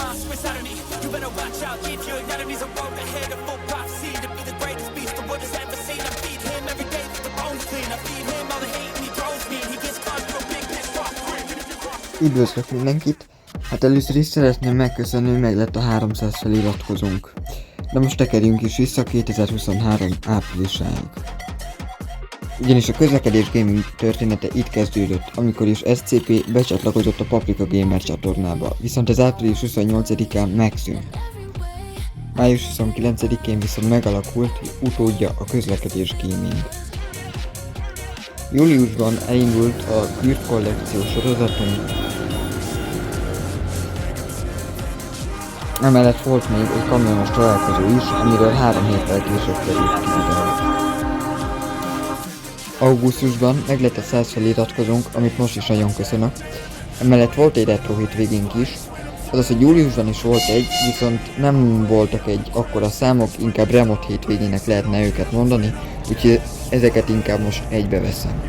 monster inside of me. You better watch out if your enemy's a road ahead of full prophecy to be the greatest beast the world has ever seen. I feed him every day with the bones clean. I feed him all the hate and he throws me. He gets caught through a big pitch rock. Üdvözlök mindenkit! Hát először is szeretném megköszönni, hogy meg lett a 300 feliratkozónk. De most tekerjünk is vissza 2023 áprilisáig. Ugyanis a közlekedés gaming története itt kezdődött, amikor is SCP becsatlakozott a Paprika Gamer csatornába, viszont ez április 28-án megszűnt. Május 29-én viszont megalakult utódja a közlekedés gaming. Júliusban elindult a Gürt kollekció sorozatunk. Emellett volt még egy kamionos találkozó is, amiről 3 héttel később került ki videó. Augusztusban meglett a 100 feliratkozónk, amit most is nagyon köszönök. Emellett volt egy retro hétvégénk is, azaz, hogy júliusban is volt egy, viszont nem voltak egy akkora számok, inkább remote hétvégének lehetne őket mondani, úgyhogy ezeket inkább most egybe veszem.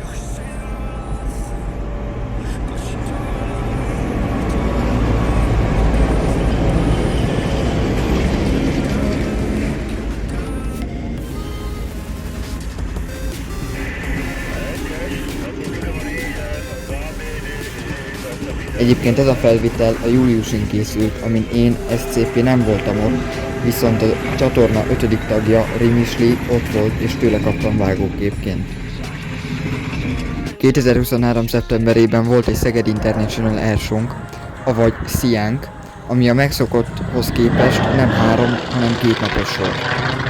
Egyébként ez a felvétel a júliusin készült, amin én, SCP nem voltam ott, viszont a csatorna 5. tagja, Rimisli ott volt és tőle kaptam vágóképként. 2023. szeptemberében volt egy Szeged International Airshow-nk, avagy SZIANK, ami a megszokotthoz képest nem 3, hanem 2 napos sor.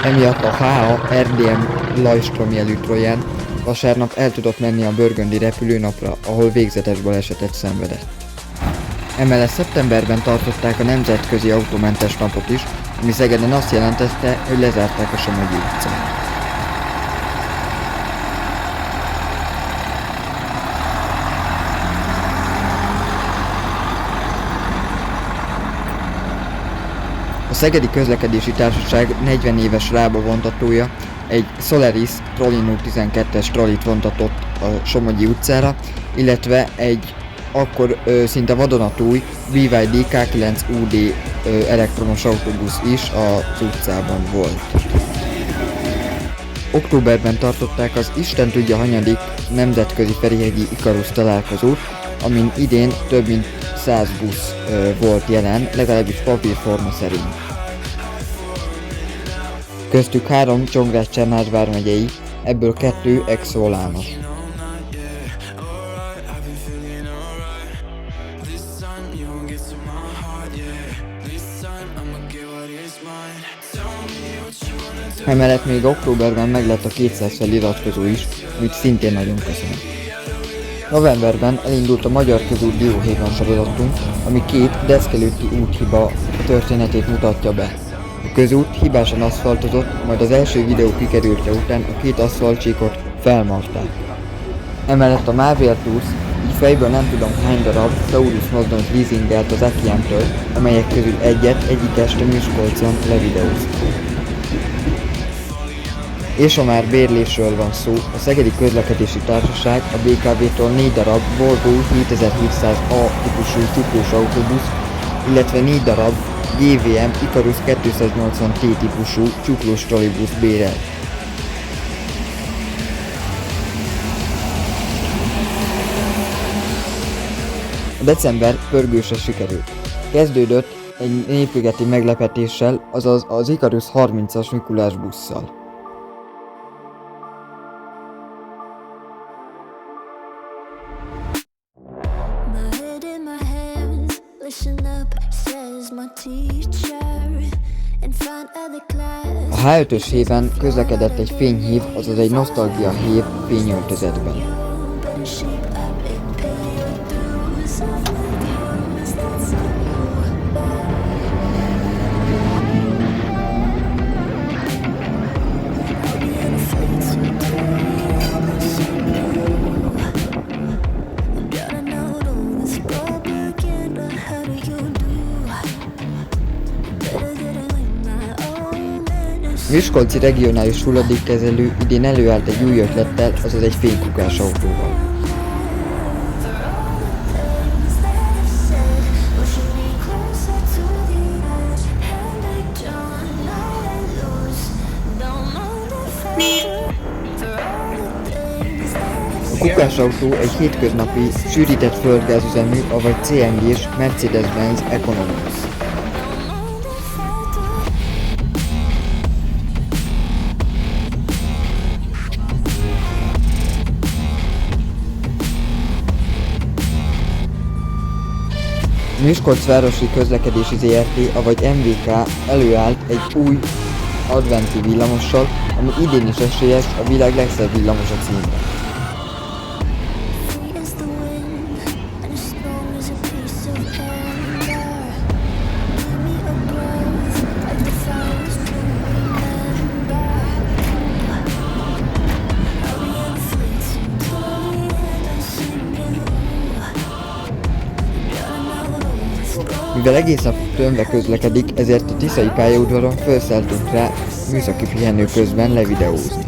Emiatt a HA RDM Lajstrom jelű Troján vasárnap el tudott menni a Burgundy repülőnapra, ahol végzetes balesetet szenvedett. Emellett szeptemberben tartották a Nemzetközi Autómentes Napot is, ami Szegeden azt jelentette, hogy lezárták a Somogyi utcát. A Szegedi Közlekedési Társaság 40 éves lábavontatója egy Solaris Trolino 12-es trollit vontatott a Somogyi utcára, illetve egy akkor szinte vadonatúj BYD K9 UD elektromos autóbusz is az utcában volt. Októberben tartották az Isten tudja hanyadik nemzetközi ferihegyi Ikarus találkozót, amin idén több mint 100 busz volt jelen, legalábbis papírforma szerint. Köztük 3 Csongrád-Csernázs vármegyei, ebből 2 ex-volános. Emellett még októberben meglett a 200 feliratkozó is, amit szintén nagyon köszönöm. Novemberben elindult a Magyar Közút dióhéjban sorozatunk, ami 2 deszkelőtti úthiba történetét mutatja be. A közút hibásan aszfaltozott, majd az első videó kikerültje után a 2 aszfaltcsíkot felmarták. Emellett a Marvel Tours, így fejből nem tudom hány darab Taurus mozdonyt leasingelt az Ekiantől, amelyek közül egyet egyik este Miskolcon levideóztak. És ha már bérlésről van szó, a Szegedi Közlekedési Társaság a BKV-tól 4 darab Volvo 7700A típusú csuklós autóbusz, illetve 4 darab GVM Ikarus 280T típusú csuklós trollibusz bérel. A december pörgőse sikerült. Kezdődött egy népligeti meglepetéssel, azaz az Ikarus 30-as Mikulás busszal. A H5-ös héven közlekedett egy fényhív, azaz egy nosztalgia hív fényöltözetben. Miskolci regionális hulladékkezelő idén előállt egy új ötlettel, azaz egy fénykukás autóval. kukásautó egy hétköznapi, sűrített földgázüzemű, avagy CNG-s Mercedes-Benz Economus. Miskolc Városi Közlekedési Zrt., avagy MVK előállt egy új adventi villamossal, ami idén is esélyes a világ legszebb villamosa címre. Mivel egész nap tömve közlekedik, ezért a tiszai pályaudvaron felszálltunk rá műszaki pihenő közben levideózni.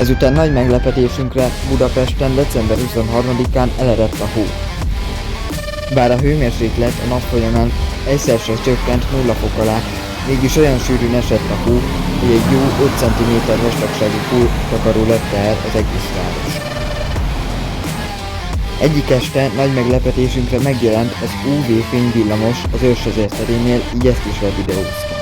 Ezután nagy meglepetésünkre Budapesten december 23-án elerett a hó. Bár a hőmérséklet a nap folyamán egyszerre csökkent 0 fok alá, mégis olyan sűrűn esett a hó, hogy egy jó 5 cm vastagságú hótakaró lett el az egész város. Egyik este nagy meglepetésünkre megjelent az UV fényvillamos az Őrsezér terénél, így ezt is videóztam.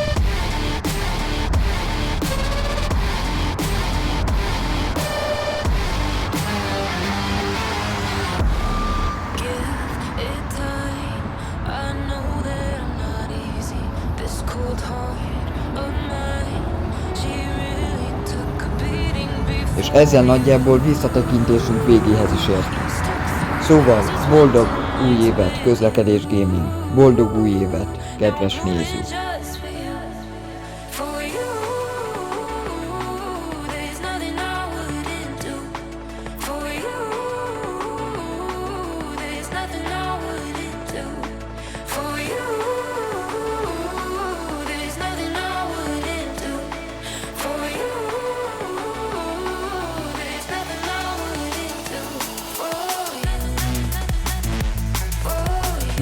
És ezzel nagyjából visszatekintésünk végéhez is értünk. Szóval, boldog új évet, közlekedés gaming! Boldog új évet, kedves nézők!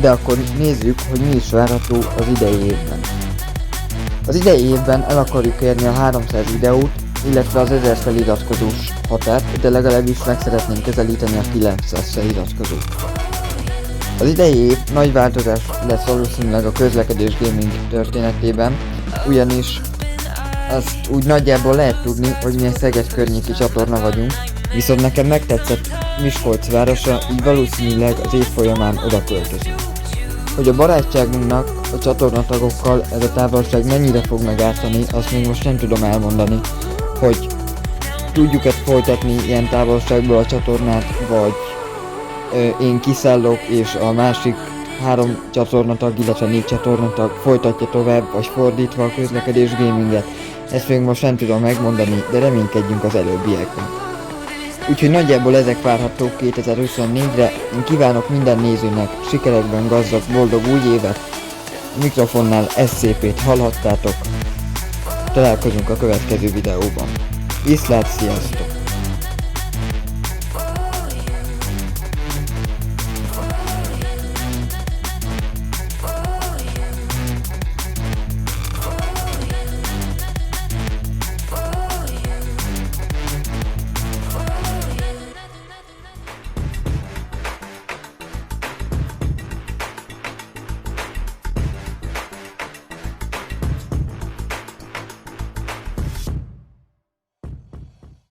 De akkor nézzük, hogy mi is várható az idei évben. Az idei évben el akarjuk érni a 300 videót, illetve az 1000 feliratkozós határt, de legalábbis meg szeretnénk közelíteni a 900 feliratkozót. Az idei év nagy változás lesz valószínűleg a közlekedés gaming történetében, ugyanis azt úgy nagyjából lehet tudni, hogy mi egy Szeged környéki csatorna vagyunk, viszont nekem megtetszett Miskolc városa, így valószínűleg az év folyamán oda költözünk. Hogy a barátságunknak a csatornatagokkal ez a távolság mennyire fog megártani, azt még most nem tudom elmondani, hogy tudjuk-e folytatni ilyen távolságból a csatornát, vagy én kiszállok és a másik 3 csatornatag, illetve 4 csatornatag folytatja tovább, vagy fordítva a közlekedés gaminget. Ezt még most nem tudom megmondani, de reménykedjünk az előbbiekben. Úgyhogy nagyjából ezek várhatók 2024-re, én kívánok minden nézőnek sikerekben gazdag, boldog új évet, a mikrofonnál SCP-t hallhattátok, találkozunk a következő videóban. Viszlát, sziasztok!